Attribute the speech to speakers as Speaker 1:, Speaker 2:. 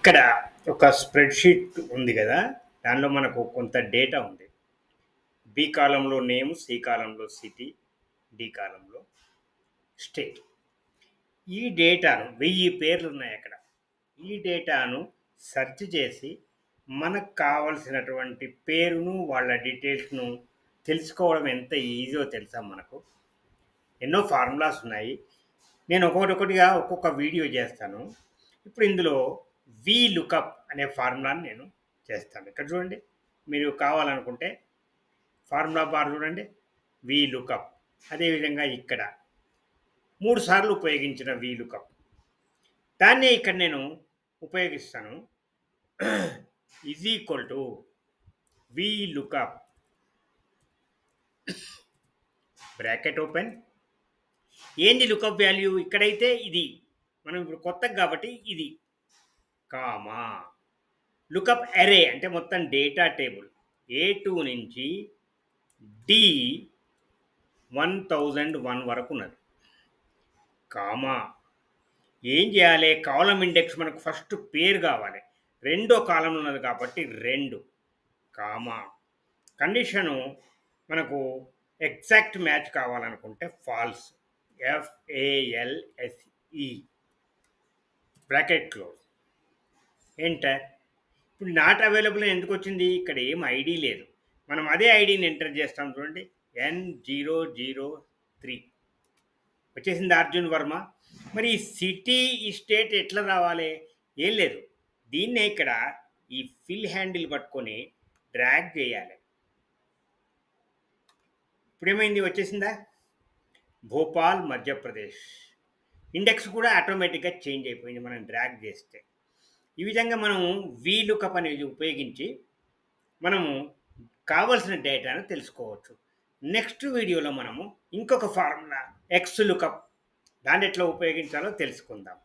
Speaker 1: ఇక్కడ ఒక స్ప్రెడ్‌షీట్ ఉంది గదా! దానిలో మనకు కొంత డేటా ఉంది. బి కాలమ్‌లో నేమ్, సి కాలమ్‌లో సిటీ, డి కాలమ్‌లో స్టేట్. ఈ డేటాను 1000 పేర్లున్నాయక్కడ. ఈ డేటాను సెర్చ్ చేసి మనకు కావాల్సినటువంటి పేరును, వాళ్ళ డీటెయిల్స్‌ను తెలుసుకోవడం ఎంత ఈజీయో తెలుసా మనకు? ఎన్నో ఫార్ములాస్ ఉన్నాయి. నేను ఒక్కొక్కటిగా ఒక్కొక్క వీడియో చేస్తాను. ఇప్పుడు ఇందులో వి లుకప్ అనే ఫార్ములాని నేను చేస్తాను. ఇక్కడ చూడండి. మీరు కావాలనుకుంటే ఫార్ములా బార్ చూడండి. వి లుకప్. అదేవిధంగా ఇక్కడ 3 సార్లు ఉపయోగించిన వి లుకప్. దాన్నే ఇక్కడ నేను ఉపయోగిస్తాను. Is equal to V lookup bracket open. ఏంది లుకప్ వాల్యూ? ఇక్కడైతే ఇది. మనం ఇప్పుడు కొత్తగా కాబట్టి ఇది కామా లుకప్ అరే అంటే మొత్తం డేటా టేబుల్ A2 నుంచి D1001 వరకు ఉన్నది. కామా ఏం చేయాలి? కాలం ఇండెక్స్ మనకు ఫస్ట్ పేరు కావాలి. రెండో కాలం ఉన్నది కాబట్టి 2 కామా కండిషను మనకు ఎగ్జాక్ట్ మ్యాచ్ కావాలనుకుంటే false FALSE bracket close enter. ఇప్పుడు నాట్ అవైలబుల్ ఎందుకు వచ్చింది? ఇక్కడ ఏం ఐడి లేదు. మనం అదే ఐడిని ఎంటర్ చేస్తాం చూడండి. N003 వచ్చేసింది అర్జున్ వర్మ. మరి ఈ సిటీ ఈ స్టేట్ ఎట్లా రావాలి? ఏం లేదు. దీన్నే ఇక్కడ ఈ ఫిల్ హ్యాండిల్ పట్టుకొని డ్రాగ్ చేయాలి. ఇప్పుడేమైంది? వచ్చేసిందా? భోపాల్ మధ్యప్రదేశ్. ఇండెక్స్ కూడా ఆటోమేటిక్గా చేంజ్ అయిపోయింది మనం డ్రాగ్ చేస్తే. ఈ విధంగా మనం వి లుకప్ అనేది ఉపయోగించి మనము కావలసిన డేటాను తెలుసుకోవచ్చు. నెక్స్ట్ వీడియోలో మనము ఇంకొక ఫార్ములా ఎక్స్ లుకప్ దాన్ని ఎట్లా ఉపయోగించాలో తెలుసుకుందాం.